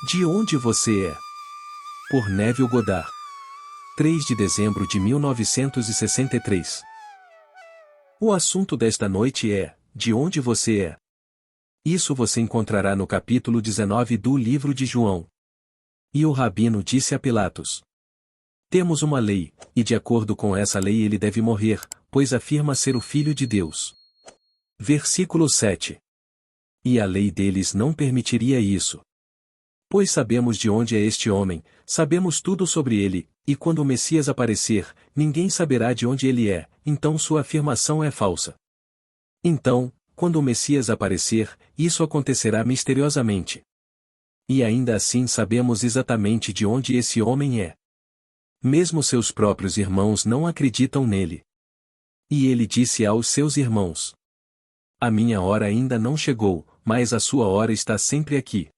De onde você é? Por Neville Goddard. 3 de dezembro de 1963. O assunto desta noite é: de onde você é? Isso você encontrará no capítulo 19 do livro de João. E o rabino disse a Pilatos: temos uma lei, e de acordo com essa lei ele deve morrer, pois afirma ser o Filho de Deus. Versículo 7. E a lei deles não permitiria isso. Pois sabemos de onde é este homem, sabemos tudo sobre ele, e quando o Messias aparecer, ninguém saberá de onde ele é, então sua afirmação é falsa. Então, quando o Messias aparecer, isso acontecerá misteriosamente. E ainda assim sabemos exatamente de onde esse homem é. Mesmo seus próprios irmãos não acreditam nele. E ele disse aos seus irmãos: a minha hora ainda não chegou, mas a sua hora está sempre aqui.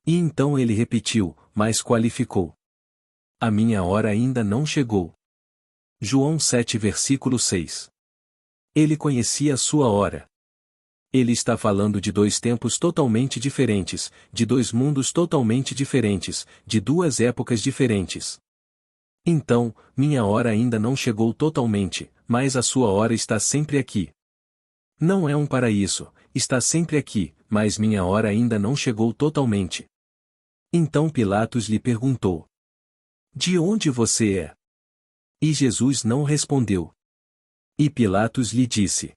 E então ele repetiu, mas qualificou: a minha hora ainda não chegou. João 7 versículo 6. Ele conhecia a sua hora. Ele está falando de dois tempos totalmente diferentes, de dois mundos totalmente diferentes, de duas épocas diferentes. Então, minha hora ainda não chegou totalmente, mas a sua hora está sempre aqui. Não é um paraíso, está sempre aqui, mas minha hora ainda não chegou totalmente. Então Pilatos lhe perguntou: de onde você é? E Jesus não respondeu. E Pilatos lhe disse: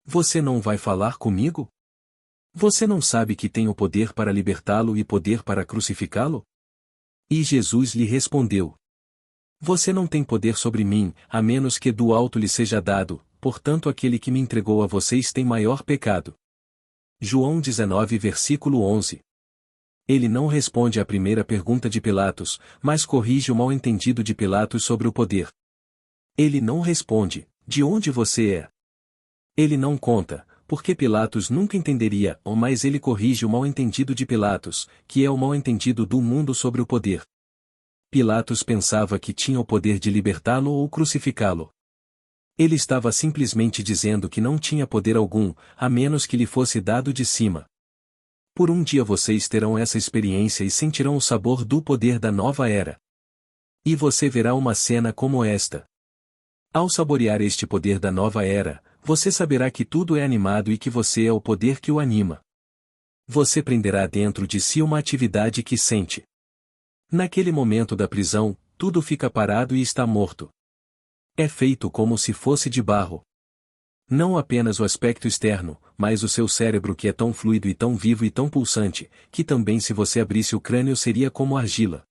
você não vai falar comigo? Você não sabe que tenho poder para libertá-lo e poder para crucificá-lo? E Jesus lhe respondeu: você não tem poder sobre mim, a menos que do alto lhe seja dado, portanto aquele que me entregou a vocês tem maior pecado. João 19 versículo 11. Ele não responde à primeira pergunta de Pilatos, mas corrige o mal-entendido de Pilatos sobre o poder. Ele não responde: de onde você é? Ele não conta, porque Pilatos nunca entenderia, mas ele corrige o mal-entendido de Pilatos, que é o mal-entendido do mundo sobre o poder. Pilatos pensava que tinha o poder de libertá-lo ou crucificá-lo. Ele estava simplesmente dizendo que não tinha poder algum, a menos que lhe fosse dado de cima. Por um dia vocês terão essa experiência e sentirão o sabor do poder da nova era. E você verá uma cena como esta. Ao saborear este poder da nova era, você saberá que tudo é animado e que você é o poder que o anima. Você prenderá dentro de si uma atividade que sente. Naquele momento da prisão, tudo fica parado e está morto. É feito como se fosse de barro. Não apenas o aspecto externo, mas o seu cérebro que é tão fluido e tão vivo e tão pulsante, que também se você abrisse o crânio seria como argila.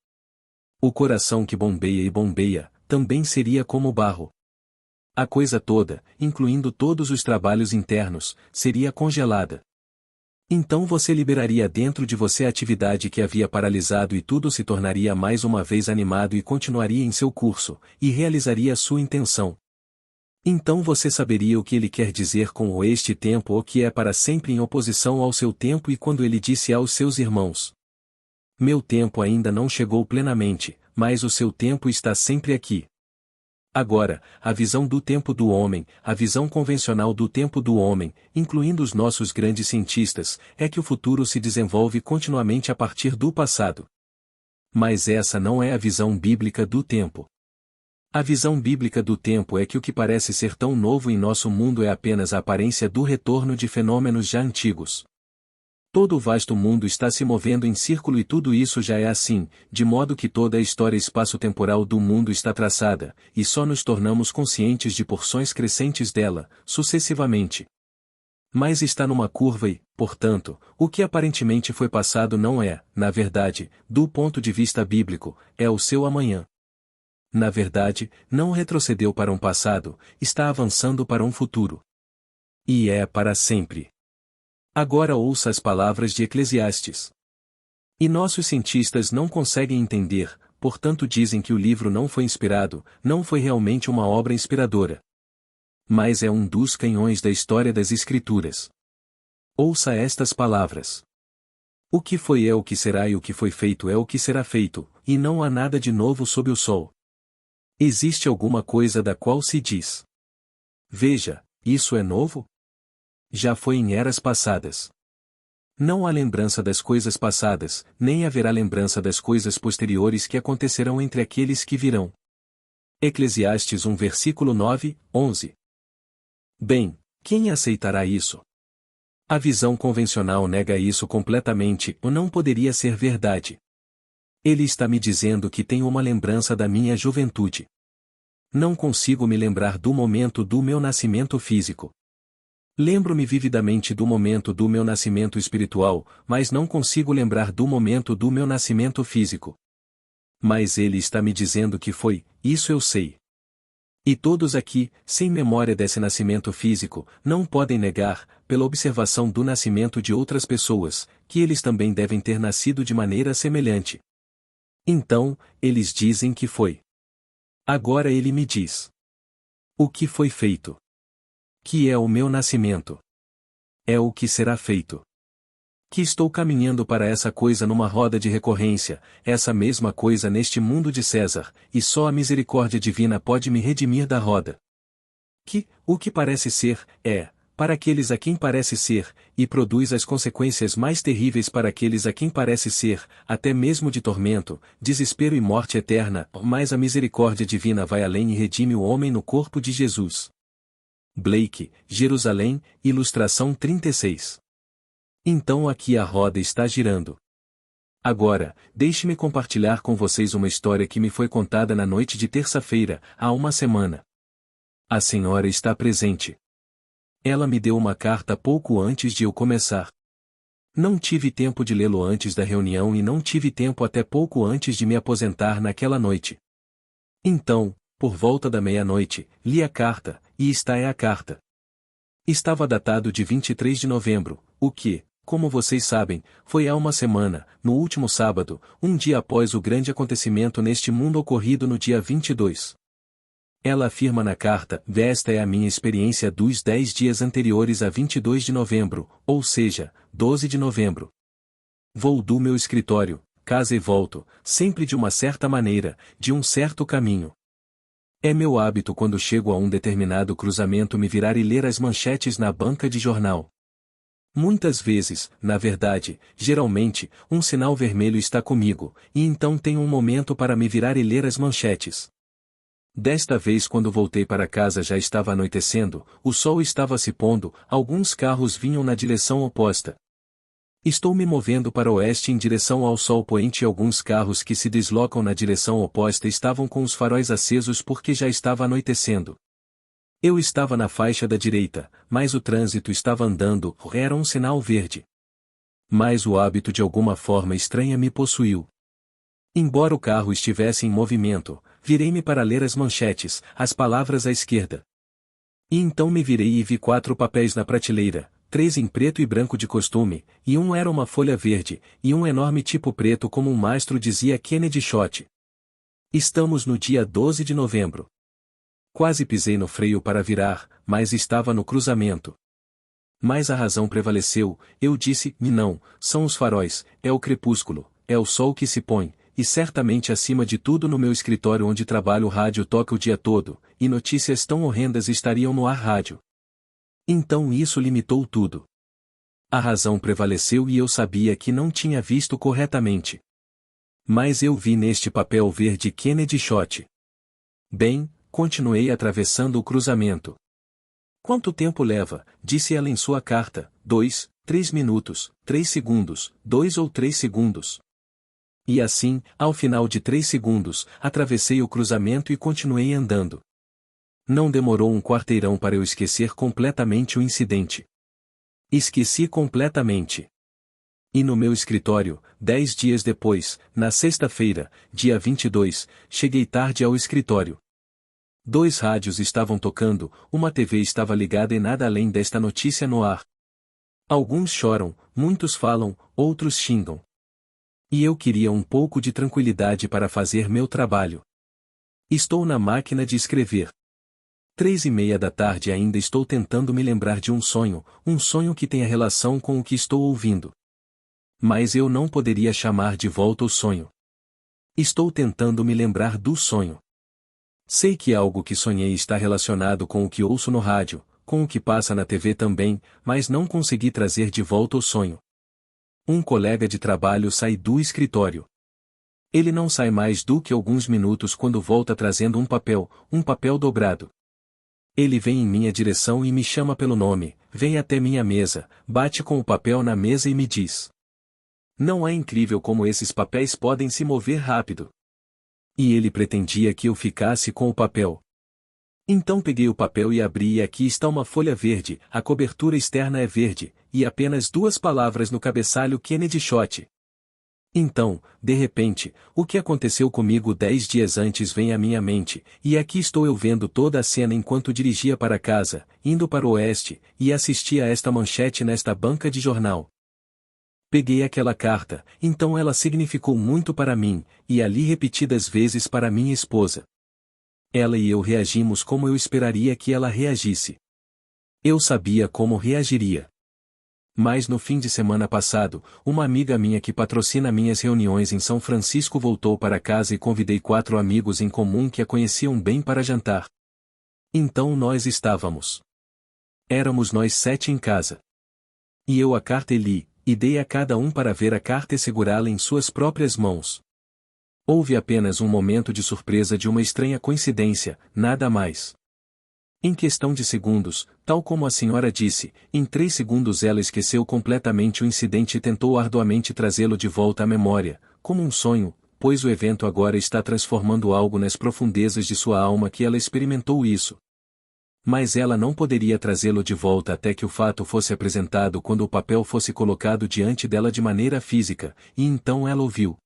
O coração que bombeia e bombeia, também seria como barro. A coisa toda, incluindo todos os trabalhos internos, seria congelada. Então você liberaria dentro de você a atividade que havia paralisado e tudo se tornaria mais uma vez animado e continuaria em seu curso, e realizaria a sua intenção. Então você saberia o que ele quer dizer com o este tempo ou que é para sempre em oposição ao seu tempo e quando ele disse aos seus irmãos: meu tempo ainda não chegou plenamente, mas o seu tempo está sempre aqui. Agora, a visão do tempo do homem, a visão convencional do tempo do homem, incluindo os nossos grandes cientistas, é que o futuro se desenvolve continuamente a partir do passado. Mas essa não é a visão bíblica do tempo. A visão bíblica do tempo é que o que parece ser tão novo em nosso mundo é apenas a aparência do retorno de fenômenos já antigos. Todo o vasto mundo está se movendo em círculo e tudo isso já é assim, de modo que toda a história espaço-temporal do mundo está traçada, e só nos tornamos conscientes de porções crescentes dela, sucessivamente. Mas está numa curva e, portanto, o que aparentemente foi passado não é, na verdade, do ponto de vista bíblico, é o seu amanhã. Na verdade, não retrocedeu para um passado, está avançando para um futuro. E é para sempre. Agora ouça as palavras de Eclesiastes. E nossos cientistas não conseguem entender, portanto dizem que o livro não foi inspirado, não foi realmente uma obra inspiradora. Mas é um dos canhões da história das Escrituras. Ouça estas palavras. O que foi é o que será e o que foi feito é o que será feito, e não há nada de novo sob o sol. Existe alguma coisa da qual se diz: veja, isso é novo? Já foi em eras passadas. Não há lembrança das coisas passadas, nem haverá lembrança das coisas posteriores que acontecerão entre aqueles que virão. Eclesiastes 1 versículo 9, 11. Bem, quem aceitará isso? A visão convencional nega isso completamente, ou não poderia ser verdade. Ele está me dizendo que tenho uma lembrança da minha juventude. Não consigo me lembrar do momento do meu nascimento físico. Lembro-me vividamente do momento do meu nascimento espiritual, mas não consigo lembrar do momento do meu nascimento físico. Mas ele está me dizendo que foi, isso eu sei. E todos aqui, sem memória desse nascimento físico, não podem negar, pela observação do nascimento de outras pessoas, que eles também devem ter nascido de maneira semelhante. Então, eles dizem que foi. Agora ele me diz: o que foi feito? Que é o meu nascimento. É o que será feito. Que estou caminhando para essa coisa numa roda de recorrência, essa mesma coisa neste mundo de César, e só a misericórdia divina pode me redimir da roda. Que, o que parece ser, é, para aqueles a quem parece ser, e produz as consequências mais terríveis para aqueles a quem parece ser, até mesmo de tormento, desespero e morte eterna, mas a misericórdia divina vai além e redime o homem no corpo de Jesus. Blake, Jerusalém, ilustração 36. Então aqui a roda está girando. Agora, deixe-me compartilhar com vocês uma história que me foi contada na noite de terça-feira, há uma semana. A senhora está presente. Ela me deu uma carta pouco antes de eu começar. Não tive tempo de lê-lo antes da reunião e não tive tempo até pouco antes de me aposentar naquela noite. Então, por volta da meia-noite, li a carta, e esta é a carta. Estava datado de 23 de novembro, o que, como vocês sabem, foi há uma semana, no último sábado, um dia após o grande acontecimento neste mundo ocorrido no dia 22. Ela afirma na carta: esta é a minha experiência dos 10 dias anteriores a 22 de novembro, ou seja, 12 de novembro. Vou do meu escritório, casa e volto, sempre de uma certa maneira, de um certo caminho. É meu hábito quando chego a um determinado cruzamento me virar e ler as manchetes na banca de jornal. Muitas vezes, na verdade, geralmente, um sinal vermelho está comigo, e então tenho um momento para me virar e ler as manchetes. Desta vez quando voltei para casa já estava anoitecendo, o sol estava se pondo, alguns carros vinham na direção oposta. Estou me movendo para o oeste em direção ao sol poente e alguns carros que se deslocam na direção oposta estavam com os faróis acesos porque já estava anoitecendo. Eu estava na faixa da direita, mas o trânsito estava andando, era um sinal verde. Mas o hábito de alguma forma estranha me possuiu. Embora o carro estivesse em movimento, virei-me para ler as manchetes, as palavras à esquerda. E então me virei e vi 4 papéis na prateleira, 3 em preto e branco de costume, e um era uma folha verde, e um enorme tipo preto como um mastro dizia Kennedy Shot. Estamos no dia 12 de novembro. Quase pisei no freio para virar, mas estava no cruzamento. Mas a razão prevaleceu, eu disse: não, são os faróis, é o crepúsculo, é o sol que se põe, e certamente acima de tudo no meu escritório onde trabalho o rádio toca o dia todo, e notícias tão horrendas estariam no ar rádio. Então isso limitou tudo. A razão prevaleceu e eu sabia que não tinha visto corretamente. Mas eu vi neste papel verde Kennedy Shot. Bem, continuei atravessando o cruzamento. Quanto tempo leva? Disse ela em sua carta. 2, 3 minutos, 3 segundos, 2 ou 3 segundos. E assim, ao final de 3 segundos, atravessei o cruzamento e continuei andando. Não demorou um quarteirão para eu esquecer completamente o incidente. Esqueci completamente. E no meu escritório, 10 dias depois, na sexta-feira, dia 22, cheguei tarde ao escritório. 2 rádios estavam tocando, uma TV estava ligada e nada além desta notícia no ar. Alguns choram, muitos falam, outros xingam. E eu queria um pouco de tranquilidade para fazer meu trabalho. Estou na máquina de escrever. 3:30 da tarde ainda estou tentando me lembrar de um sonho que tenha relação com o que estou ouvindo. Mas eu não poderia chamar de volta o sonho. Estou tentando me lembrar do sonho. Sei que algo que sonhei está relacionado com o que ouço no rádio, com o que passa na TV também, mas não consegui trazer de volta o sonho. Um colega de trabalho sai do escritório. Ele não sai mais do que alguns minutos quando volta trazendo um papel dobrado. Ele vem em minha direção e me chama pelo nome, vem até minha mesa, bate com o papel na mesa e me diz: Não é incrível como esses papéis podem se mover rápido? E ele pretendia que eu ficasse com o papel. Então peguei o papel e abri e aqui está uma folha verde, a cobertura externa é verde, e apenas 2 palavras no cabeçalho Kennedy Shot. Então, de repente, o que aconteceu comigo 10 dias antes vem à minha mente, e aqui estou eu vendo toda a cena enquanto dirigia para casa, indo para o oeste, e assistia a esta manchete nesta banca de jornal. Peguei aquela carta, então ela significou muito para mim, e ali repetidas vezes para minha esposa. Ela e eu reagimos como eu esperaria que ela reagisse. Eu sabia como reagiria. Mas no fim de semana passado, uma amiga minha que patrocina minhas reuniões em São Francisco voltou para casa e convidei 4 amigos em comum que a conheciam bem para jantar. Então nós estávamos. Éramos nós 7 em casa. E eu a carta li, e dei a cada um para ver a carta e segurá-la em suas próprias mãos. Houve apenas um momento de surpresa de uma estranha coincidência, nada mais. Em questão de segundos, tal como a senhora disse, em 3 segundos ela esqueceu completamente o incidente e tentou arduamente trazê-lo de volta à memória, como um sonho, pois o evento agora está transformando algo nas profundezas de sua alma que ela experimentou isso. Mas ela não poderia trazê-lo de volta até que o fato fosse apresentado quando o papel fosse colocado diante dela de maneira física, e então ela ouviu.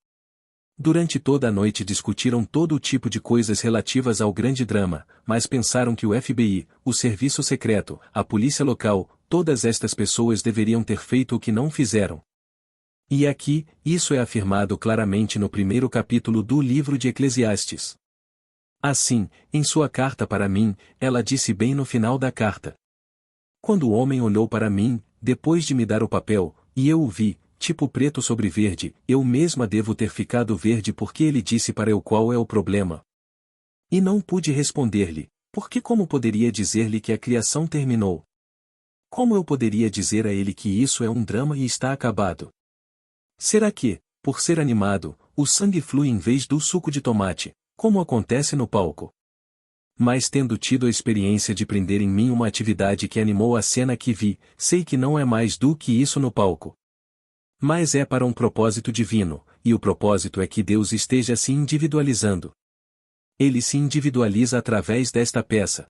Durante toda a noite discutiram todo o tipo de coisas relativas ao grande drama, mas pensaram que o FBI, o serviço secreto, a polícia local, todas estas pessoas deveriam ter feito o que não fizeram. E aqui, isso é afirmado claramente no 1º capítulo do livro de Eclesiastes. Assim, em sua carta para mim, ela disse bem no final da carta. Quando o homem olhou para mim, depois de me dar o papel, e eu o vi, tipo preto sobre verde, eu mesma devo ter ficado verde porque ele disse para eu qual é o problema. E não pude responder-lhe, porque como poderia dizer-lhe que a criação terminou? Como eu poderia dizer a ele que isso é um drama e está acabado? Será que, por ser animado, o sangue flui em vez do suco de tomate, como acontece no palco? Mas tendo tido a experiência de prender em mim uma atividade que animou a cena que vi, sei que não é mais do que isso no palco. Mas é para um propósito divino, e o propósito é que Deus esteja se individualizando. Ele se individualiza através desta peça.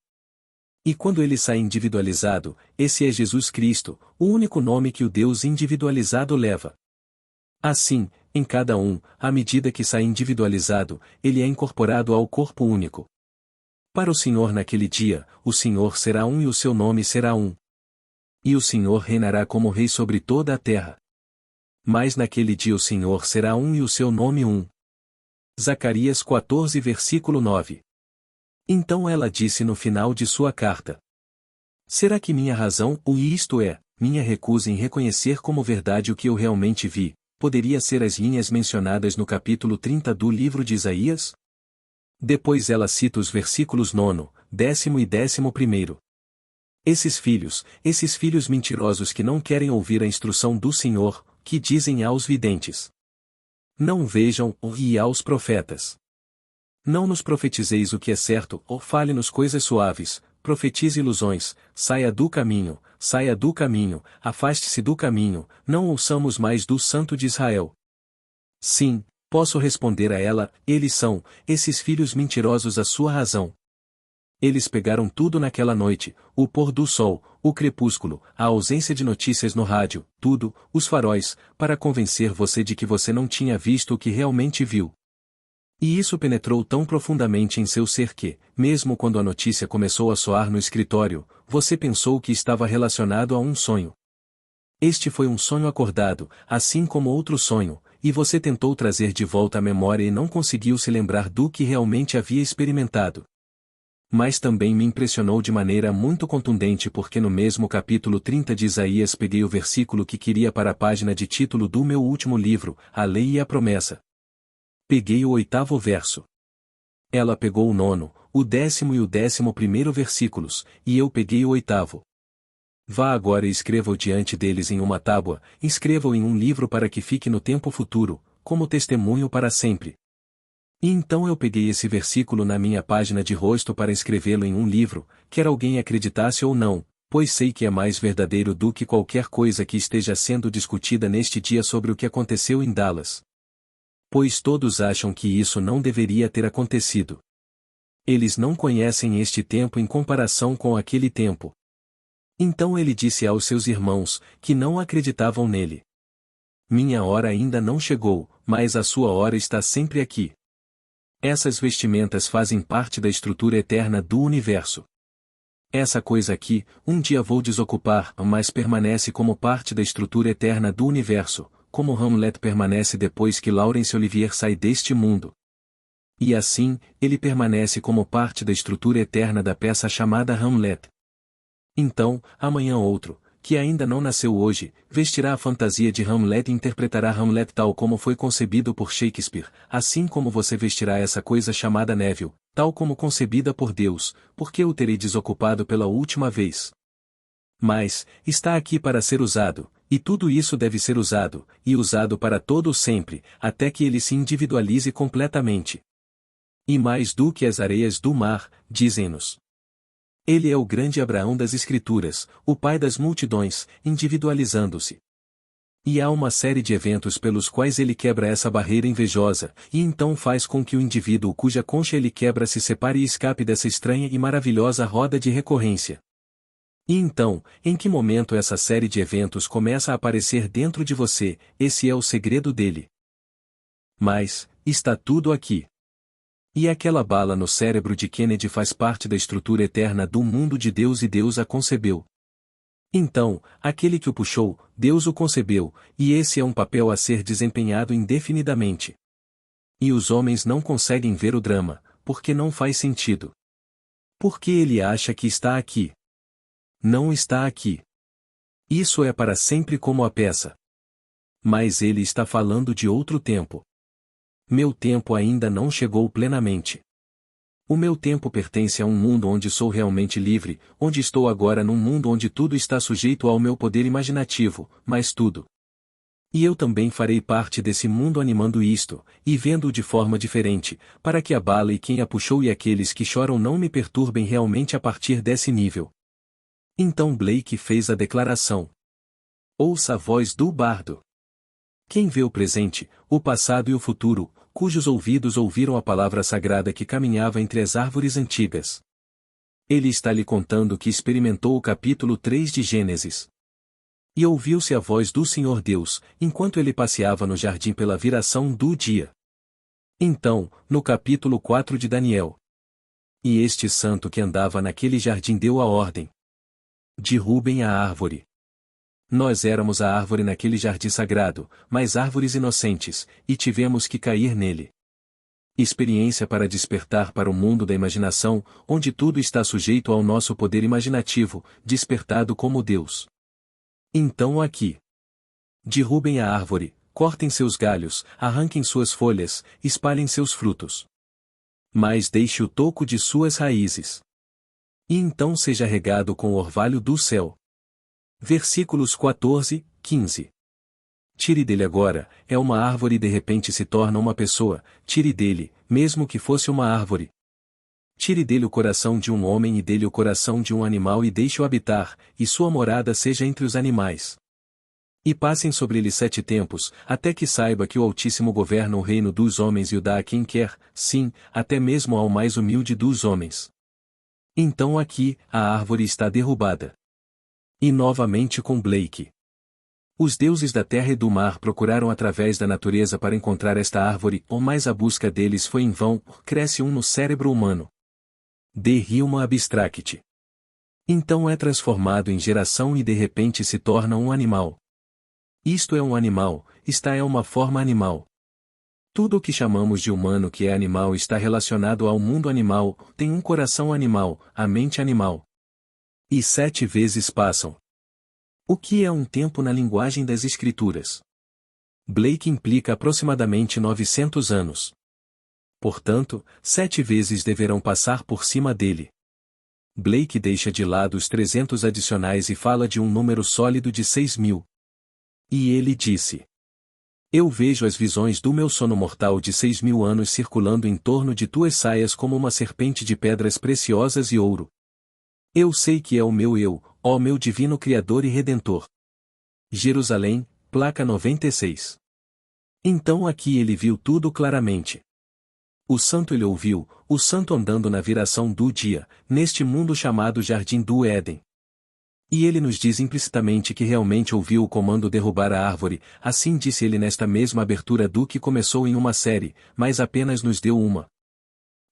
E quando ele sai individualizado, esse é Jesus Cristo, o único nome que o Deus individualizado leva. Assim, em cada um, à medida que sai individualizado, ele é incorporado ao corpo único. Para o Senhor naquele dia, o Senhor será um e o seu nome será um. E o Senhor reinará como rei sobre toda a terra. Mas naquele dia o Senhor será um e o seu nome um. Zacarias 14 versículo 9. Então ela disse no final de sua carta: Será que minha razão, ou isto é, minha recusa em reconhecer como verdade o que eu realmente vi, poderia ser as linhas mencionadas no capítulo 30 do livro de Isaías? Depois ela cita os versículos 9, 10º e 11º. Esses filhos mentirosos que não querem ouvir a instrução do Senhor, que dizem aos videntes: Não vejam, e aos profetas: Não nos profetizeis o que é certo, ou fale-nos coisas suaves, profetize ilusões, saia do caminho, afaste-se do caminho, não ouçamos mais do Santo de Israel. Sim, posso responder a ela, eles são, esses filhos mentirosos a sua razão. Eles pegaram tudo naquela noite, o pôr do sol, o crepúsculo, a ausência de notícias no rádio, tudo, os faróis, para convencer você de que você não tinha visto o que realmente viu. E isso penetrou tão profundamente em seu ser que, mesmo quando a notícia começou a soar no escritório, você pensou que estava relacionado a um sonho. Este foi um sonho acordado, assim como outro sonho, e você tentou trazer de volta à memória e não conseguiu se lembrar do que realmente havia experimentado. Mas também me impressionou de maneira muito contundente porque no mesmo capítulo 30 de Isaías peguei o versículo que queria para a página de título do meu último livro, A Lei e a Promessa. Peguei o 8º verso. Ela pegou o 9º, o 10º e o 11º versículos, e eu peguei o 8º. Vá agora e escreva-o diante deles em uma tábua, escreva-o em um livro para que fique no tempo futuro, como testemunho para sempre. E então eu peguei esse versículo na minha página de rosto para escrevê-lo em um livro, quer alguém acreditasse ou não, pois sei que é mais verdadeiro do que qualquer coisa que esteja sendo discutida neste dia sobre o que aconteceu em Dallas. Pois todos acham que isso não deveria ter acontecido. Eles não conhecem este tempo em comparação com aquele tempo. Então ele disse aos seus irmãos, que não acreditavam nele: minha hora ainda não chegou, mas a sua hora está sempre aqui. Essas vestimentas fazem parte da estrutura eterna do universo. Essa coisa aqui, um dia vou desocupar, mas permanece como parte da estrutura eterna do universo, como Hamlet permanece depois que Laurence Olivier sai deste mundo. E assim, ele permanece como parte da estrutura eterna da peça chamada Hamlet. Então, amanhã outro, que ainda não nasceu hoje, vestirá a fantasia de Hamlet e interpretará Hamlet tal como foi concebido por Shakespeare, assim como você vestirá essa coisa chamada Neville, tal como concebida por Deus, porque o terei desocupado pela última vez. Mas, está aqui para ser usado, e tudo isso deve ser usado, e usado para todo o sempre, até que ele se individualize completamente. E mais do que as areias do mar, dizem-nos. Ele é o grande Abraão das Escrituras, o pai das multidões, individualizando-se. E há uma série de eventos pelos quais ele quebra essa barreira invejosa, e então faz com que o indivíduo cuja concha ele quebra se separe e escape dessa estranha e maravilhosa roda de recorrência. E então, em que momento essa série de eventos começa a aparecer dentro de você, esse é o segredo dele. Mas, está tudo aqui. E aquela bala no cérebro de Kennedy faz parte da estrutura eterna do mundo de Deus e Deus a concebeu. Então, aquele que o puxou, Deus o concebeu, e esse é um papel a ser desempenhado indefinidamente. E os homens não conseguem ver o drama, porque não faz sentido. Porque ele acha que está aqui. Não está aqui. Isso é para sempre como a peça. Mas ele está falando de outro tempo. Meu tempo ainda não chegou plenamente. O meu tempo pertence a um mundo onde sou realmente livre, onde estou agora num mundo onde tudo está sujeito ao meu poder imaginativo, mas tudo. E eu também farei parte desse mundo animando isto, e vendo-o de forma diferente, para que a bala e quem a puxou e aqueles que choram não me perturbem realmente a partir desse nível. Então Blake fez a declaração. Ouça a voz do bardo. Quem vê o presente, o passado e o futuro, cujos ouvidos ouviram a palavra sagrada que caminhava entre as árvores antigas. Ele está lhe contando que experimentou o capítulo 3 de Gênesis. E ouviu-se a voz do Senhor Deus, enquanto ele passeava no jardim pela viração do dia. Então, no capítulo 4 de Daniel. E este santo que andava naquele jardim deu a ordem. Derrubem a árvore. Nós éramos a árvore naquele jardim sagrado, mas árvores inocentes, e tivemos que cair nele. Experiência para despertar para o mundo da imaginação, onde tudo está sujeito ao nosso poder imaginativo, despertado como Deus. Então aqui. Derrubem a árvore, cortem seus galhos, arranquem suas folhas, espalhem seus frutos. Mas deixe o toco de suas raízes. E então seja regado com o orvalho do céu. Versículos 14, 15. Tire dele agora, é uma árvore e de repente se torna uma pessoa, tire dele, mesmo que fosse uma árvore. Tire dele o coração de um homem e dele o coração de um animal e deixe-o habitar, e sua morada seja entre os animais. E passem sobre ele 7 tempos, até que saiba que o Altíssimo governa o reino dos homens e o dá a quem quer, sim, até mesmo ao mais humilde dos homens. Então aqui, a árvore está derrubada. E novamente com Blake. Os deuses da terra e do mar procuraram através da natureza para encontrar esta árvore, mas a busca deles foi em vão, cresce no cérebro humano. De Hilma Abstract. Então é transformado em geração e de repente se torna um animal. Isto é um animal, esta é uma forma animal. Tudo o que chamamos de humano que é animal está relacionado ao mundo animal, tem um coração animal, a mente animal. E 7 vezes passam. O que é um tempo na linguagem das Escrituras? Blake implica aproximadamente 900 anos. Portanto, 7 vezes deverão passar por cima dele. Blake deixa de lado os 300 adicionais e fala de um número sólido de 6.000. E ele disse: Eu vejo as visões do meu sono mortal de 6.000 anos circulando em torno de tuas saias como uma serpente de pedras preciosas e ouro. Eu sei que é o meu eu, ó meu divino Criador e Redentor. Jerusalém, placa 96. Então aqui ele viu tudo claramente. O santo ele ouviu, o santo andando na viração do dia, neste mundo chamado Jardim do Éden. E ele nos diz implicitamente que realmente ouviu o comando derrubar a árvore, assim disse ele nesta mesma abertura do que começou em uma série, mas apenas nos deu uma.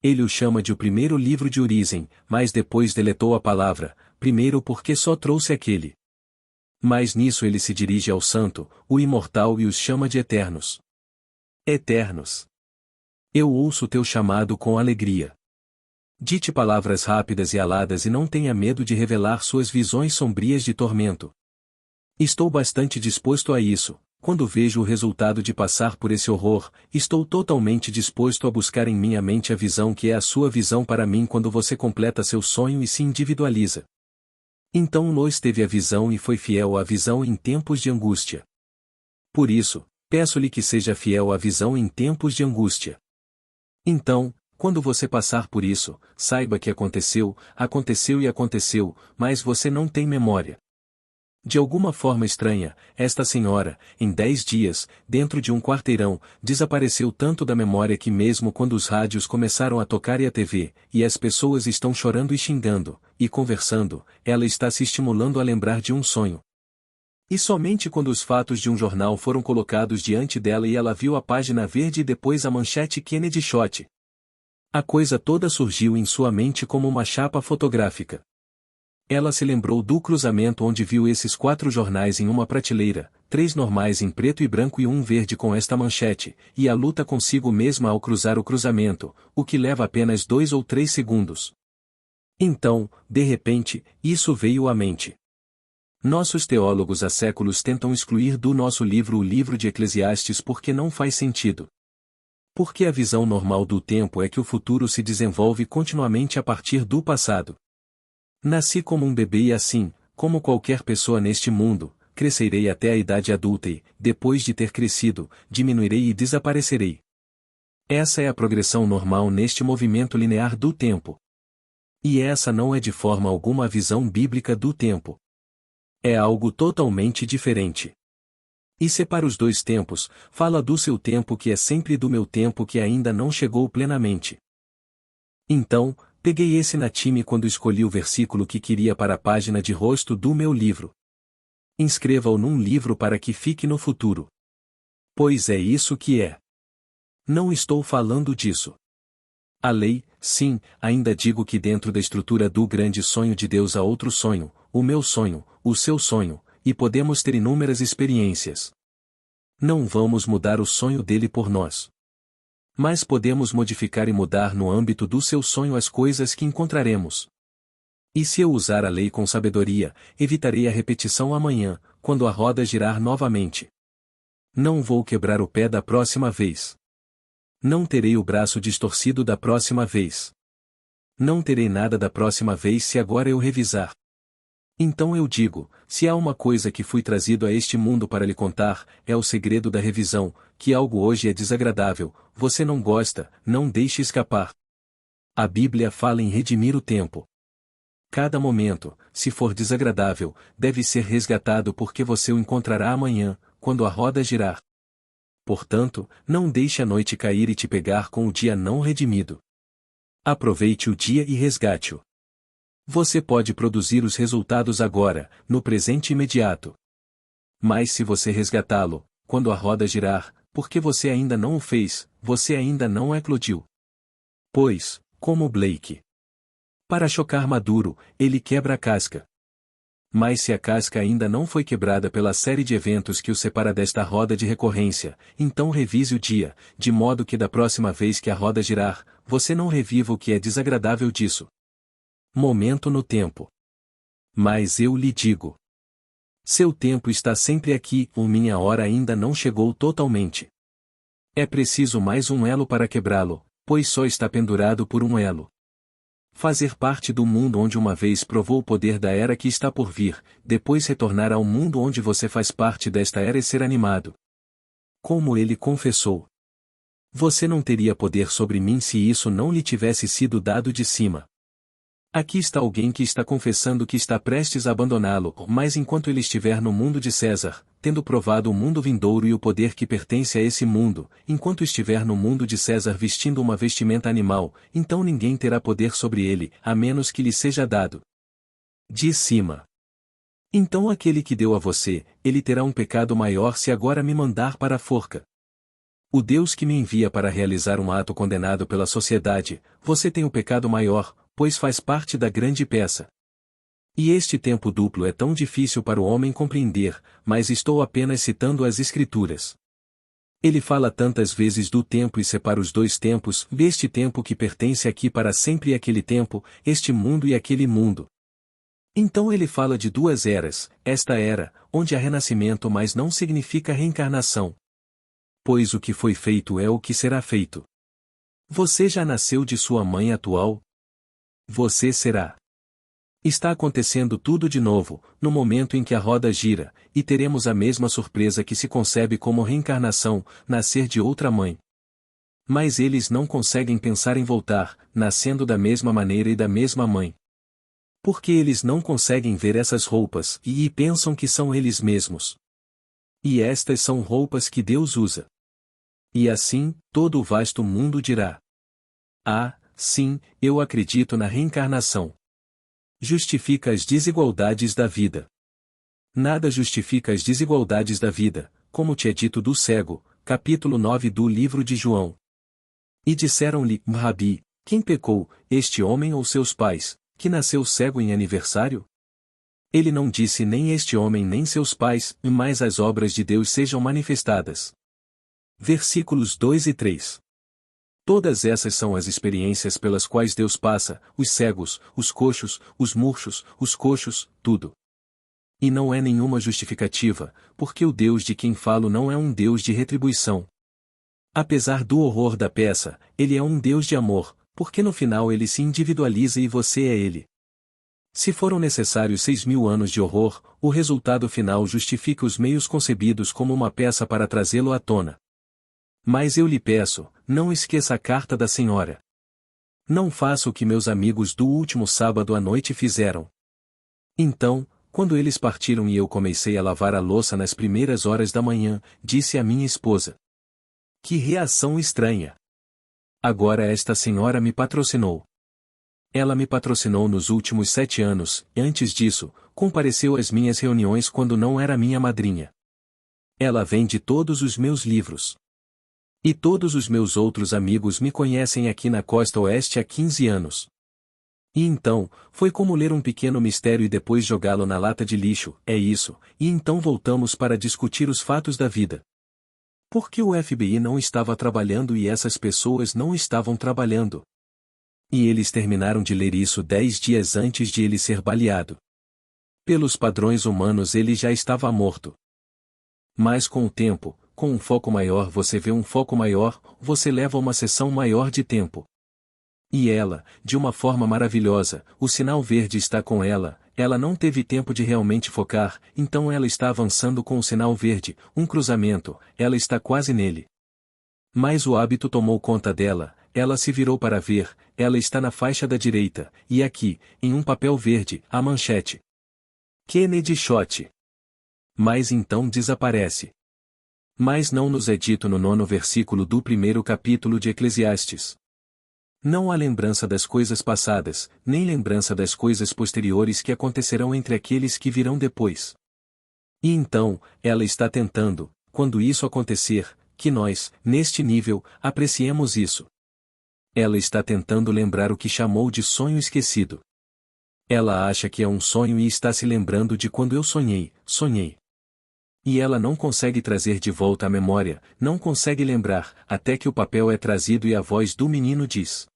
Ele o chama de o primeiro livro de origem, mas depois deletou a palavra, primeiro porque só trouxe aquele. Mas nisso ele se dirige ao santo, o imortal e os chama de eternos. Eternos. Eu ouço teu chamado com alegria. Dite palavras rápidas e aladas e não tenha medo de revelar suas visões sombrias de tormento. Estou bastante disposto a isso, quando vejo o resultado de passar por esse horror, estou totalmente disposto a buscar em minha mente a visão que é a sua visão para mim quando você completa seu sonho e se individualiza. Então Lois teve a visão e foi fiel à visão em tempos de angústia. Por isso, peço-lhe que seja fiel à visão em tempos de angústia. Então, quando você passar por isso, saiba que aconteceu, aconteceu e aconteceu, mas você não tem memória. De alguma forma estranha, esta senhora, em 10 dias, dentro de um quarteirão, desapareceu tanto da memória que mesmo quando os rádios começaram a tocar e a TV, e as pessoas estão chorando e xingando, e conversando, ela está se estimulando a lembrar de um sonho. E somente quando os fatos de um jornal foram colocados diante dela e ela viu a página verde e depois a manchete Kennedy Shot. A coisa toda surgiu em sua mente como uma chapa fotográfica. Ela se lembrou do cruzamento onde viu esses 4 jornais em uma prateleira, 3 normais em preto e branco e um verde com esta manchete, e a luta consigo mesma ao cruzar o cruzamento, o que leva apenas 2 ou 3 segundos. Então, de repente, isso veio à mente. Nossos teólogos há séculos tentam excluir do nosso livro o livro de Eclesiastes porque não faz sentido. Porque a visão normal do tempo é que o futuro se desenvolve continuamente a partir do passado. Nasci como um bebê e assim, como qualquer pessoa neste mundo, crescerei até a idade adulta e, depois de ter crescido, diminuirei e desaparecerei. Essa é a progressão normal neste movimento linear do tempo. E essa não é de forma alguma a visão bíblica do tempo. É algo totalmente diferente. E separa os dois tempos, fala do seu tempo que é sempre do meu tempo que ainda não chegou plenamente. Então, peguei esse na time quando escolhi o versículo que queria para a página de rosto do meu livro. Inscreva-o num livro para que fique no futuro. Pois é isso que é. Não estou falando disso. A lei, sim, ainda digo que dentro da estrutura do grande sonho de Deus há outro sonho, o meu sonho, o seu sonho, e podemos ter inúmeras experiências. Não vamos mudar o sonho dele por nós. Mas podemos modificar e mudar no âmbito do seu sonho as coisas que encontraremos. E se eu usar a lei com sabedoria, evitarei a repetição amanhã, quando a roda girar novamente. Não vou quebrar o pé da próxima vez. Não terei o braço distorcido da próxima vez. Não terei nada da próxima vez se agora eu revisar. Então eu digo, se há uma coisa que fui trazido a este mundo para lhe contar, é o segredo da revisão, que algo hoje é desagradável, você não gosta, não deixe escapar. A Bíblia fala em redimir o tempo. Cada momento, se for desagradável, deve ser resgatado porque você o encontrará amanhã, quando a roda girar. Portanto, não deixe a noite cair e te pegar com o dia não redimido. Aproveite o dia e resgate-o. Você pode produzir os resultados agora, no presente imediato. Mas se você resgatá-lo, quando a roda girar, porque você ainda não o fez, você ainda não eclodiu. Pois, como Blake. Para chocar maduro, ele quebra a casca. Mas se a casca ainda não foi quebrada pela série de eventos que o separa desta roda de recorrência, então revise o dia, de modo que da próxima vez que a roda girar, você não reviva o que é desagradável disso. Momento no tempo. Mas eu lhe digo. Seu tempo está sempre aqui, minha hora ainda não chegou totalmente. É preciso mais um elo para quebrá-lo, pois só está pendurado por um elo. fazer parte do mundo onde uma vez provou o poder da era que está por vir, depois retornar ao mundo onde você faz parte desta era e ser animado. Como ele confessou: você não teria poder sobre mim se isso não lhe tivesse sido dado de cima. Aqui está alguém que está confessando que está prestes a abandoná-lo, mas enquanto ele estiver no mundo de César, tendo provado o mundo vindouro e o poder que pertence a esse mundo, enquanto estiver no mundo de César vestindo uma vestimenta animal, então ninguém terá poder sobre ele, a menos que lhe seja dado de cima. Então aquele que deu a você, ele terá um pecado maior se agora me mandar para a forca. O Deus que me envia para realizar um ato condenado pela sociedade, você tem o pecado maior, pois faz parte da grande peça. E este tempo duplo é tão difícil para o homem compreender, mas estou apenas citando as Escrituras. Ele fala tantas vezes do tempo e separa os dois tempos, este tempo que pertence aqui para sempre e aquele tempo, este mundo e aquele mundo. Então ele fala de duas eras, esta era, onde há renascimento mas não significa reencarnação. Pois o que foi feito é o que será feito. Você já nasceu de sua mãe atual? Você será. Está acontecendo tudo de novo, no momento em que a roda gira, e teremos a mesma surpresa que se concebe como reencarnação, nascer de outra mãe. Mas eles não conseguem pensar em voltar, nascendo da mesma maneira e da mesma mãe. Porque eles não conseguem ver essas roupas e pensam que são eles mesmos. E estas são roupas que Deus usa. E assim, todo o vasto mundo dirá: ah, sim, eu acredito na reencarnação. Justifica as desigualdades da vida. Nada justifica as desigualdades da vida, como te é dito do cego, capítulo 9 do livro de João. E disseram-lhe: Rabi, quem pecou, este homem ou seus pais, que nasceu cego em aniversário? Ele não disse nem este homem nem seus pais, mas as obras de Deus sejam manifestadas. Versículos 2 e 3. Todas essas são as experiências pelas quais Deus passa, os cegos, os coxos, os murchos, os coxos, tudo. E não é nenhuma justificativa, porque o Deus de quem falo não é um Deus de retribuição. Apesar do horror da peça, ele é um Deus de amor, porque no final ele se individualiza e você é ele. Se foram necessários 6.000 anos de horror, o resultado final justifica os meios concebidos como uma peça para trazê-lo à tona. Mas eu lhe peço, não esqueça a carta da senhora. Não faça o que meus amigos do último sábado à noite fizeram. Então, quando eles partiram e eu comecei a lavar a louça nas primeiras horas da manhã, disse a minha esposa: que reação estranha! Agora esta senhora me patrocinou. Ela me patrocinou nos últimos 7 anos, e antes disso, compareceu às minhas reuniões quando não era minha madrinha. Ela vende todos os meus livros. E todos os meus outros amigos me conhecem aqui na costa oeste há 15 anos. E então, foi como ler um pequeno mistério e depois jogá-lo na lata de lixo, é isso, e então voltamos para discutir os fatos da vida. Porque o FBI não estava trabalhando e essas pessoas não estavam trabalhando. E eles terminaram de ler isso 10 dias antes de ele ser baleado. Pelos padrões humanos ele já estava morto. Mas com o tempo, com um foco maior você vê um foco maior, você leva uma sessão maior de tempo. E ela, de uma forma maravilhosa, o sinal verde está com ela não teve tempo de realmente focar, então ela está avançando com o sinal verde, um cruzamento, ela está quase nele. Mas o hábito tomou conta dela, ela se virou para ver, ela está na faixa da direita, e aqui, em um papel verde, a manchete: Kennedy shot. Mas então desaparece. Mas não nos é dito no 9º versículo do 1º capítulo de Eclesiastes. Não há lembrança das coisas passadas, nem lembrança das coisas posteriores que acontecerão entre aqueles que virão depois. E então, ela está tentando, quando isso acontecer, que nós, neste nível, apreciemos isso. Ela está tentando lembrar o que chamou de sonho esquecido. Ela acha que é um sonho e está se lembrando de quando eu sonhei. E ela não consegue trazer de volta a memória, não consegue lembrar, até que o papel é trazido e a voz do menino diz: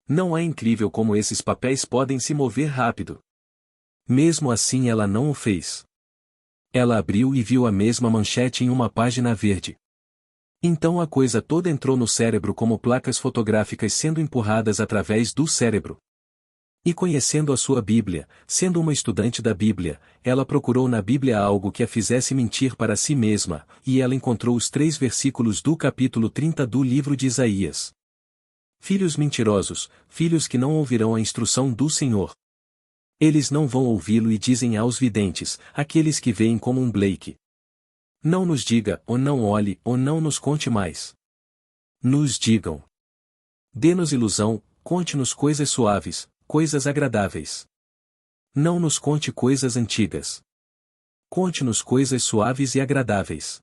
não é incrível como esses papéis podem se mover rápido? Mesmo assim ela não o fez. Ela abriu e viu a mesma manchete em uma página verde. Então a coisa toda entrou no cérebro como placas fotográficas sendo empurradas através do cérebro. E conhecendo a sua Bíblia, sendo uma estudante da Bíblia, ela procurou na Bíblia algo que a fizesse mentir para si mesma, e ela encontrou os 3 versículos do capítulo 30 do livro de Isaías. Filhos mentirosos, filhos que não ouvirão a instrução do Senhor. Eles não vão ouvi-lo e dizem aos videntes, aqueles que veem como um Blake. Não nos diga, ou não olhe, ou não nos conte mais. Nos digam. Dê-nos ilusão, conte-nos coisas suaves, coisas agradáveis. Não nos conte coisas antigas. Conte-nos coisas suaves e agradáveis.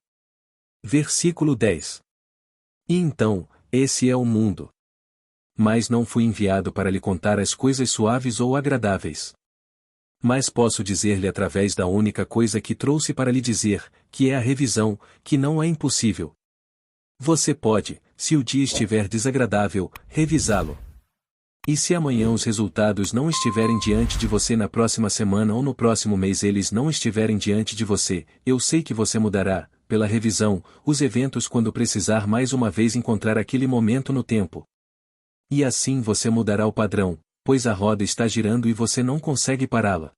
Versículo 10. E então, esse é o mundo. Mas não fui enviado para lhe contar as coisas suaves ou agradáveis. Mas posso dizer-lhe através da única coisa que trouxe para lhe dizer, que é a revisão, que não é impossível. Você pode, se o dia estiver desagradável, revisá-lo. E se amanhã os resultados não estiverem diante de você na próxima semana ou no próximo mês eles não estiverem diante de você, eu sei que você mudará, pela revisão, os eventos quando precisar mais uma vez encontrar aquele momento no tempo. E assim você mudará o padrão, pois a roda está girando e você não consegue pará-la.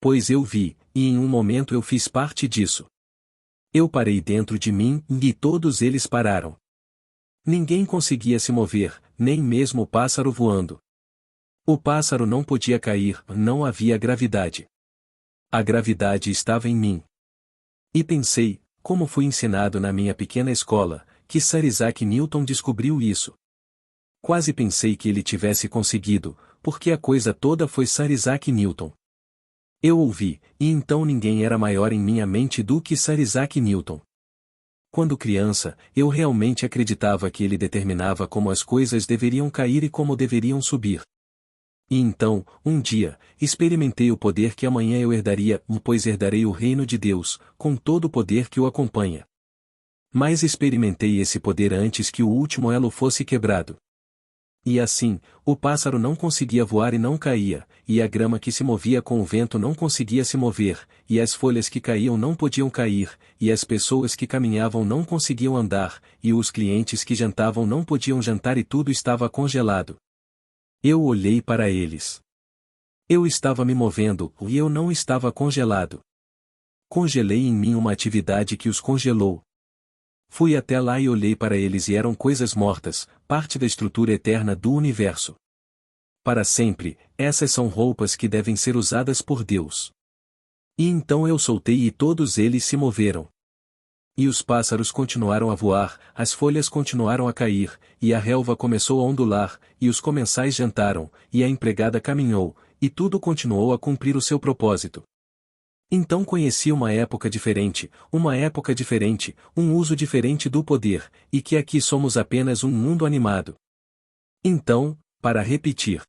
Pois eu vi, e em um momento eu fiz parte disso. Eu parei dentro de mim, e todos eles pararam. Ninguém conseguia se mover, nem mesmo o pássaro voando. O pássaro não podia cair, não havia gravidade. A gravidade estava em mim. E pensei, como fui ensinado na minha pequena escola, que Sir Isaac Newton descobriu isso. Quase pensei que ele tivesse conseguido, porque a coisa toda foi Sir Isaac Newton. Eu ouvi, e então ninguém era maior em minha mente do que Sir Isaac Newton. Quando criança, eu realmente acreditava que ele determinava como as coisas deveriam cair e como deveriam subir. E então, um dia, experimentei o poder que amanhã eu herdaria, pois herdarei o reino de Deus, com todo o poder que o acompanha. Mas experimentei esse poder antes que o último elo fosse quebrado. E assim, o pássaro não conseguia voar e não caía, e a grama que se movia com o vento não conseguia se mover, e as folhas que caíam não podiam cair, e as pessoas que caminhavam não conseguiam andar, e os clientes que jantavam não podiam jantar e tudo estava congelado. Eu olhei para eles. Eu estava me movendo, e eu não estava congelado. Congelei em mim uma atividade que os congelou. Fui até lá e olhei para eles e eram coisas mortas, parte da estrutura eterna do universo. Para sempre, essas são roupas que devem ser usadas por Deus. E então eu soltei e todos eles se moveram. E os pássaros continuaram a voar, as folhas continuaram a cair, e a relva começou a ondular, e os comensais jantaram, e a empregada caminhou, e tudo continuou a cumprir o seu propósito. Então conheci uma época diferente, um uso diferente do poder, e que aqui somos apenas um mundo animado. Então, para repetir.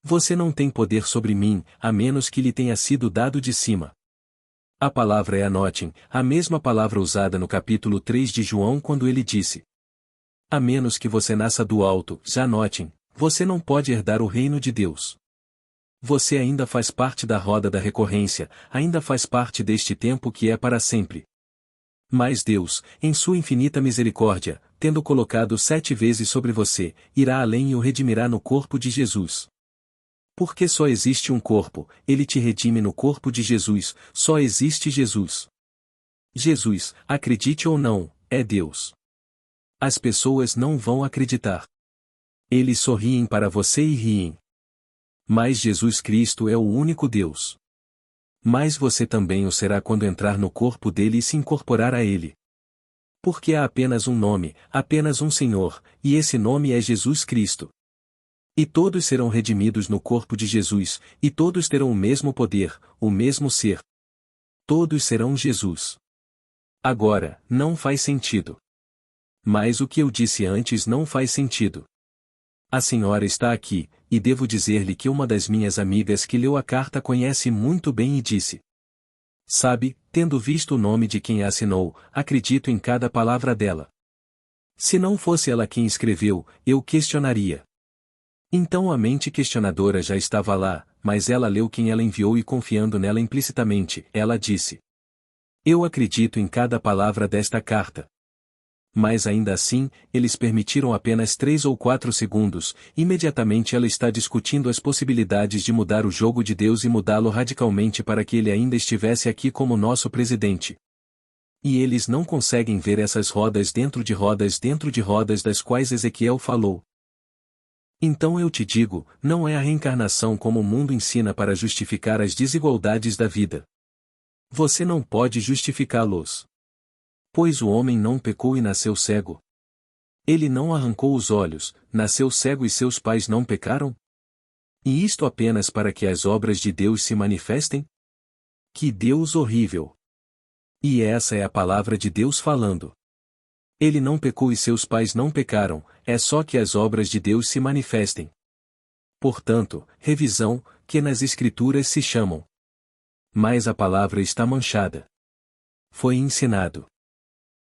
Você não tem poder sobre mim, a menos que lhe tenha sido dado de cima. A palavra é anotem, a mesma palavra usada no capítulo 3 de João quando ele disse: a menos que você nasça do alto, já anotem, você não pode herdar o reino de Deus. Você ainda faz parte da roda da recorrência, ainda faz parte deste tempo que é para sempre. Mas Deus, em sua infinita misericórdia, tendo colocado 7 vezes sobre você, irá além e o redimirá no corpo de Jesus. Porque só existe um corpo, ele te redime no corpo de Jesus, só existe Jesus. Jesus, acredite ou não, é Deus. As pessoas não vão acreditar. Eles sorriem para você e riem. Mas Jesus Cristo é o único Deus. Mas você também o será quando entrar no corpo dele e se incorporar a ele. Porque há apenas um nome, apenas um Senhor, e esse nome é Jesus Cristo. E todos serão redimidos no corpo de Jesus, e todos terão o mesmo poder, o mesmo ser. Todos serão Jesus. Agora, não faz sentido. Mas o que eu disse antes não faz sentido. A senhora está aqui, e devo dizer-lhe que uma das minhas amigas que leu a carta conhece muito bem e disse: sabe, tendo visto o nome de quem a assinou, acredito em cada palavra dela. Se não fosse ela quem escreveu, eu questionaria. Então a mente questionadora já estava lá, mas ela leu quem ela enviou e confiando nela implicitamente, ela disse: eu acredito em cada palavra desta carta. Mas ainda assim, eles permitiram apenas 3 ou 4 segundos, imediatamente ela está discutindo as possibilidades de mudar o jogo de Deus e mudá-lo radicalmente para que ele ainda estivesse aqui como nosso presidente. E eles não conseguem ver essas rodas dentro de rodas das quais Ezequiel falou. Então eu te digo, não é a reencarnação como o mundo ensina para justificar as desigualdades da vida. Você não pode justificá-los. Pois o homem não pecou e nasceu cego. Ele não arrancou os olhos, nasceu cego e seus pais não pecaram? E isto apenas para que as obras de Deus se manifestem? Que Deus horrível! E essa é a palavra de Deus falando. Ele não pecou e seus pais não pecaram, é só que as obras de Deus se manifestem. Portanto, revisão, que nas Escrituras se chamam. Mas a palavra está manchada. Foi ensinado.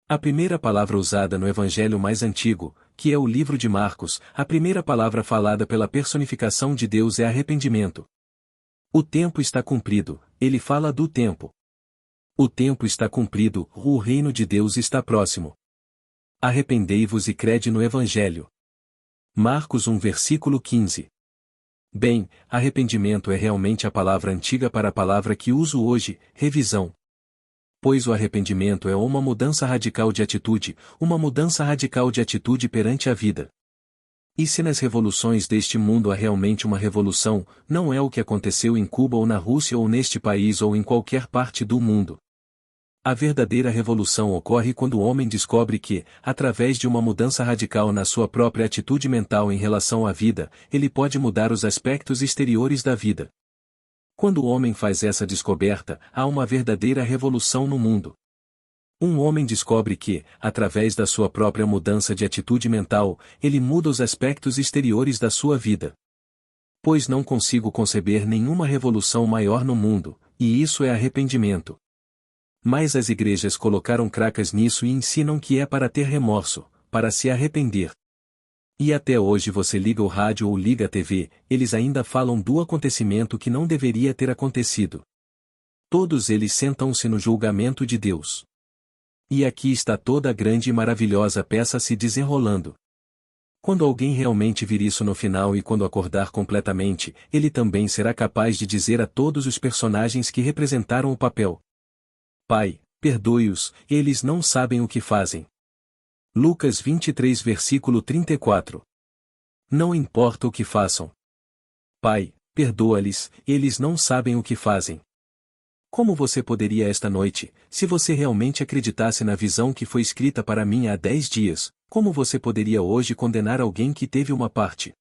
A primeira palavra usada no evangelho mais antigo, que é o livro de Marcos, a primeira palavra falada pela personificação de Deus é arrependimento. O tempo está cumprido, ele fala do tempo. O tempo está cumprido, o reino de Deus está próximo. Arrependei-vos e crede no evangelho. Marcos 1 versículo 15. Bem, arrependimento é realmente a palavra antiga para a palavra que uso hoje, revisão. Pois o arrependimento é uma mudança radical de atitude, uma mudança radical de atitude perante a vida. E se nas revoluções deste mundo há realmente uma revolução, não é o que aconteceu em Cuba ou na Rússia ou neste país ou em qualquer parte do mundo. A verdadeira revolução ocorre quando o homem descobre que, através de uma mudança radical na sua própria atitude mental em relação à vida, ele pode mudar os aspectos exteriores da vida. Quando o homem faz essa descoberta, há uma verdadeira revolução no mundo. Um homem descobre que, através da sua própria mudança de atitude mental, ele muda os aspectos exteriores da sua vida. Pois não consigo conceber nenhuma revolução maior no mundo, e isso é arrependimento. Mas as igrejas colocaram cracas nisso e ensinam que é para ter remorso, para se arrepender. E até hoje você liga o rádio ou liga a TV, eles ainda falam do acontecimento que não deveria ter acontecido. Todos eles sentam-se no julgamento de Deus. E aqui está toda a grande e maravilhosa peça se desenrolando. Quando alguém realmente vir isso no final e quando acordar completamente, ele também será capaz de dizer a todos os personagens que representaram o papel: Pai, perdoe-os, eles não sabem o que fazem. Lucas 23 versículo 34. Não importa o que façam. Pai, perdoa-lhes, eles não sabem o que fazem. Como você poderia esta noite, se você realmente acreditasse na visão que foi escrita para mim há 10 dias, como você poderia hoje condenar alguém que teve uma parte?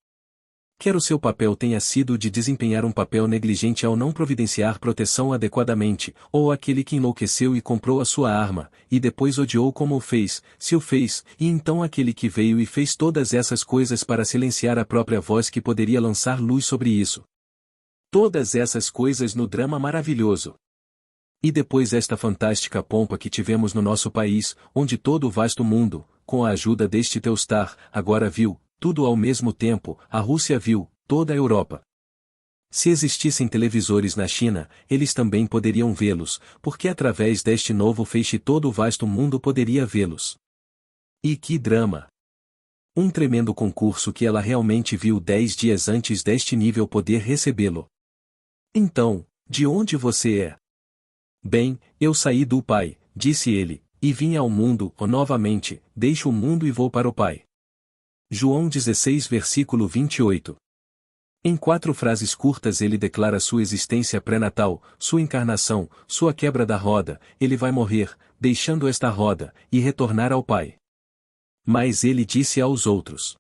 Quer o seu papel tenha sido de desempenhar um papel negligente ao não providenciar proteção adequadamente, ou aquele que enlouqueceu e comprou a sua arma, e depois odiou como o fez, se o fez, e então aquele que veio e fez todas essas coisas para silenciar a própria voz que poderia lançar luz sobre isso. Todas essas coisas no drama maravilhoso. E depois esta fantástica pompa que tivemos no nosso país, onde todo o vasto mundo, com a ajuda deste Telstar, agora viu, tudo ao mesmo tempo, a Rússia viu, toda a Europa. Se existissem televisores na China, eles também poderiam vê-los, porque através deste novo feixe todo o vasto mundo poderia vê-los. E que drama! Um tremendo concurso que ela realmente viu 10 dias antes deste nível poder recebê-lo. Então, de onde você é? Bem, eu saí do Pai, disse ele, e vim ao mundo, novamente, deixo o mundo e vou para o Pai. João 16 versículo 28. Em 4 frases curtas ele declara sua existência pré-natal, sua encarnação, sua quebra da roda, ele vai morrer, deixando esta roda, e retornar ao Pai. Mas ele disse aos outros: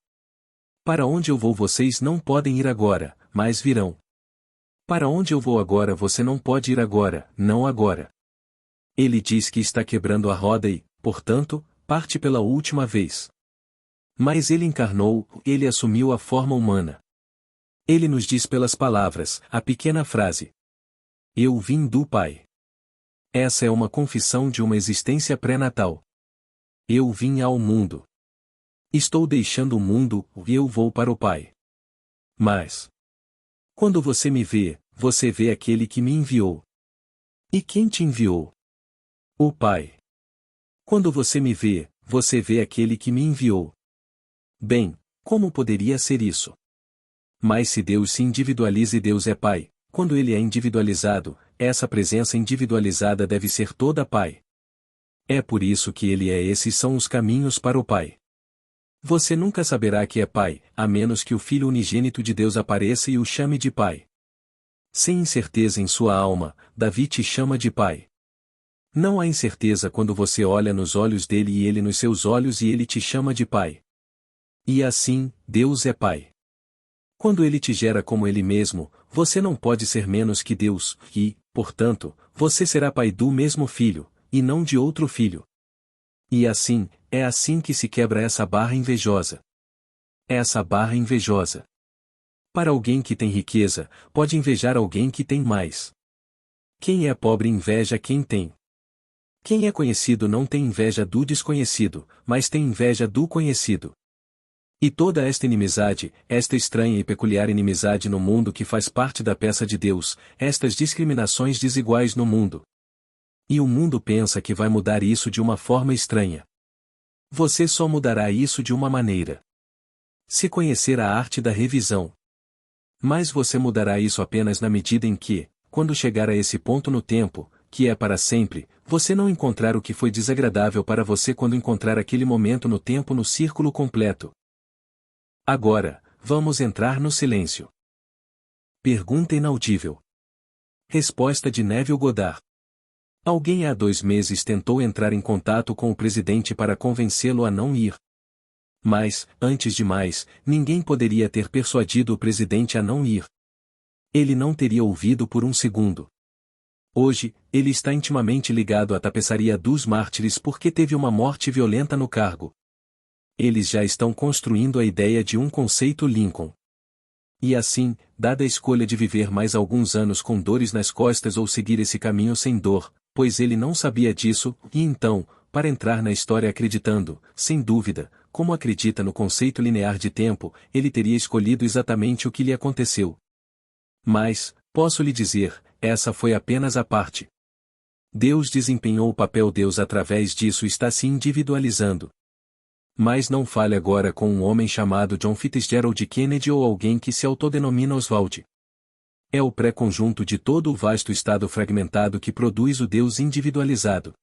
Para onde eu vou vocês não podem ir agora, mas virão. Para onde eu vou agora você não pode ir agora, não agora. Ele diz que está quebrando a roda e, portanto, parte pela última vez. Mas ele encarnou, ele assumiu a forma humana. Ele nos diz pelas palavras, a pequena frase: Eu vim do Pai. Essa é uma confissão de uma existência pré-natal. Eu vim ao mundo. Estou deixando o mundo, e eu vou para o Pai. Mas, quando você me vê, você vê aquele que me enviou. E quem te enviou? O Pai. Quando você me vê, você vê aquele que me enviou. Bem, como poderia ser isso? Mas se Deus se individualiza e Deus é Pai, quando ele é individualizado, essa presença individualizada deve ser toda Pai. É por isso que ele é. Esses são os caminhos para o Pai. Você nunca saberá que é Pai, a menos que o Filho unigênito de Deus apareça e o chame de Pai. Sem incerteza em sua alma, Davi te chama de Pai. Não há incerteza quando você olha nos olhos dele e ele nos seus olhos e ele te chama de Pai. E assim, Deus é Pai. Quando ele te gera como ele mesmo, você não pode ser menos que Deus, e, portanto, você será pai do mesmo filho, e não de outro filho. E assim, é assim que se quebra essa barra invejosa. Essa barra invejosa. Para alguém que tem riqueza, pode invejar alguém que tem mais. Quem é pobre inveja quem tem. Quem é conhecido não tem inveja do desconhecido, mas tem inveja do conhecido. E toda esta inimizade, esta estranha e peculiar inimizade no mundo que faz parte da peça de Deus, estas discriminações desiguais no mundo. E o mundo pensa que vai mudar isso de uma forma estranha. Você só mudará isso de uma maneira. Se conhecer a arte da revisão. Mas você mudará isso apenas na medida em que, quando chegar a esse ponto no tempo, que é para sempre, você não encontrar o que foi desagradável para você quando encontrar aquele momento no tempo no círculo completo. Agora, vamos entrar no silêncio. Pergunta inaudível. Resposta de Neville Goddard. Alguém há 2 meses tentou entrar em contato com o presidente para convencê-lo a não ir. Mas, antes de mais, ninguém poderia ter persuadido o presidente a não ir. Ele não teria ouvido por um segundo. Hoje, ele está intimamente ligado à tapeçaria dos mártires porque teve uma morte violenta no cargo. Eles já estão construindo a ideia de um conceito Lincoln. E assim, dada a escolha de viver mais alguns anos com dores nas costas ou seguir esse caminho sem dor, pois ele não sabia disso, e então, para entrar na história acreditando, sem dúvida, como acredita no conceito linear de tempo, ele teria escolhido exatamente o que lhe aconteceu. Mas, posso lhe dizer, essa foi apenas a parte. Deus desempenhou o papel. Deus através disso está se individualizando. Mas não fale agora com um homem chamado John Fitzgerald Kennedy ou alguém que se autodenomina Oswald. É o pré-conjunto de todo o vasto estado fragmentado que produz o Deus individualizado.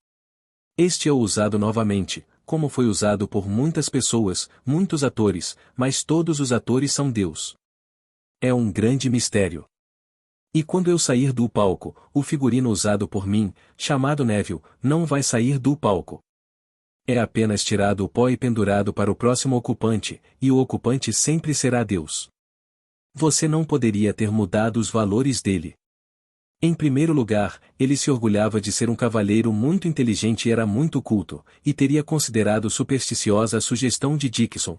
Este é o usado novamente, como foi usado por muitas pessoas, muitos atores, mas todos os atores são Deus. É um grande mistério. E quando eu sair do palco, o figurino usado por mim, chamado Neville, não vai sair do palco. É apenas tirado o pó e pendurado para o próximo ocupante, e o ocupante sempre será Deus. Você não poderia ter mudado os valores dele. Em primeiro lugar, ele se orgulhava de ser um cavalheiro muito inteligente e era muito culto, e teria considerado supersticiosa a sugestão de Dixon.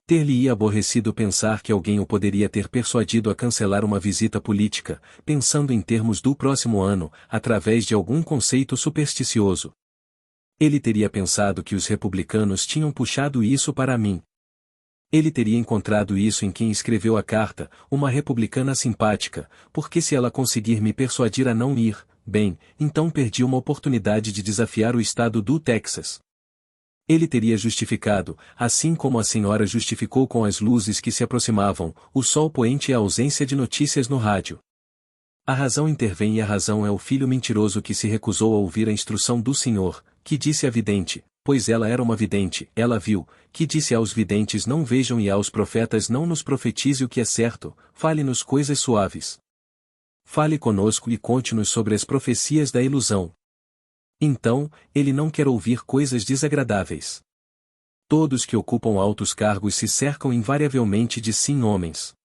Ter-lhe-ia aborrecido pensar que alguém o poderia ter persuadido a cancelar uma visita política, pensando em termos do próximo ano, através de algum conceito supersticioso. Ele teria pensado que os republicanos tinham puxado isso para mim. Ele teria encontrado isso em quem escreveu a carta, uma republicana simpática, porque se ela conseguir me persuadir a não ir, bem, então perdi uma oportunidade de desafiar o estado do Texas. Ele teria justificado, assim como a senhora justificou com as luzes que se aproximavam, o sol poente e a ausência de notícias no rádio. A razão intervém e a razão é o filho mentiroso que se recusou a ouvir a instrução do Senhor, que disse à vidente, pois ela era uma vidente, ela viu, que disse aos videntes não vejam e aos profetas não nos profetize o que é certo, fale-nos coisas suaves. Fale conosco e conte-nos sobre as profecias da ilusão. Então, ele não quer ouvir coisas desagradáveis. Todos que ocupam altos cargos se cercam invariavelmente de sim homens.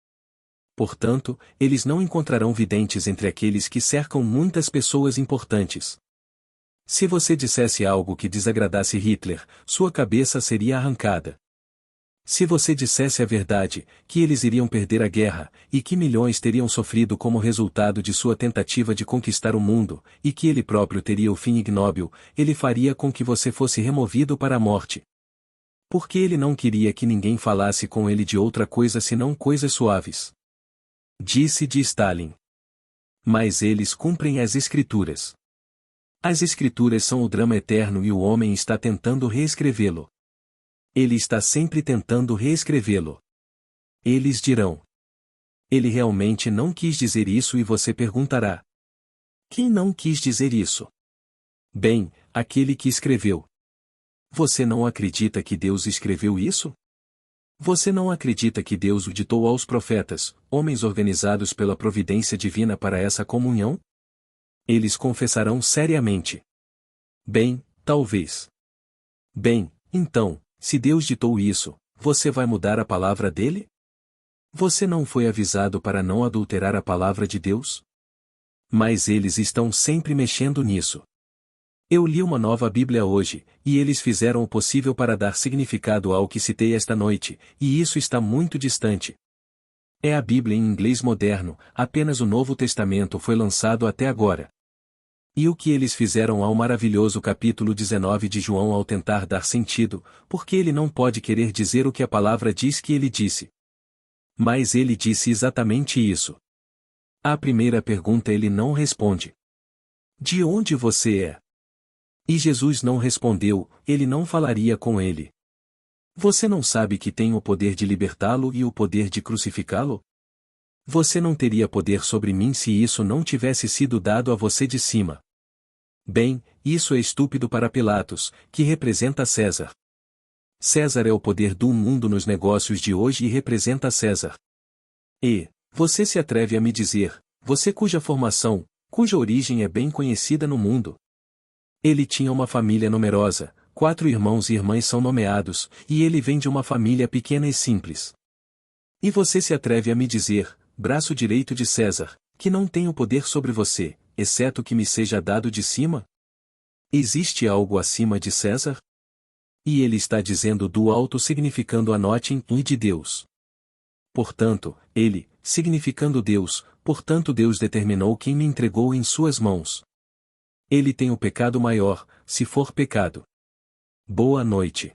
Portanto, eles não encontrarão videntes entre aqueles que cercam muitas pessoas importantes. Se você dissesse algo que desagradasse Hitler, sua cabeça seria arrancada. Se você dissesse a verdade, que eles iriam perder a guerra, e que milhões teriam sofrido como resultado de sua tentativa de conquistar o mundo, e que ele próprio teria o fim ignóbil, ele faria com que você fosse removido para a morte. Porque ele não queria que ninguém falasse com ele de outra coisa senão coisas suaves. Disse de Stalin. Mas eles cumprem as escrituras. As Escrituras são o drama eterno e o homem está tentando reescrevê-lo. Ele está sempre tentando reescrevê-lo. Eles dirão: ele realmente não quis dizer isso, e você perguntará: quem não quis dizer isso? Bem, aquele que escreveu. Você não acredita que Deus escreveu isso? Você não acredita que Deus o ditou aos profetas, homens organizados pela providência divina para essa comunhão? Eles confessarão seriamente: bem, talvez. Bem, então, se Deus ditou isso, você vai mudar a palavra dele? Você não foi avisado para não adulterar a palavra de Deus? Mas eles estão sempre mexendo nisso. Eu li uma nova Bíblia hoje, e eles fizeram o possível para dar significado ao que citei esta noite, e isso está muito distante. É a Bíblia em inglês moderno, apenas o Novo Testamento foi lançado até agora. E o que eles fizeram ao maravilhoso capítulo 19 de João ao tentar dar sentido, porque ele não pode querer dizer o que a palavra diz que ele disse. Mas ele disse exatamente isso. À primeira pergunta ele não responde: de onde você é? E Jesus não respondeu, ele não falaria com ele. Você não sabe que tem o poder de libertá-lo e o poder de crucificá-lo? Você não teria poder sobre mim se isso não tivesse sido dado a você de cima. Bem, isso é estúpido para Pilatos, que representa César. César é o poder do mundo nos negócios de hoje e representa César. E, você se atreve a me dizer, você cuja formação, cuja origem é bem conhecida no mundo. Ele tinha uma família numerosa, 4 irmãos e irmãs são nomeados, e ele vem de uma família pequena e simples. E você se atreve a me dizer, braço direito de César, que não tem o poder sobre você, exceto que me seja dado de cima? Existe algo acima de César? E ele está dizendo do alto significando anotem e de Deus. Portanto, ele, significando Deus, portanto Deus determinou quem me entregou em suas mãos. Ele tem o pecado maior, se for pecado. Boa noite.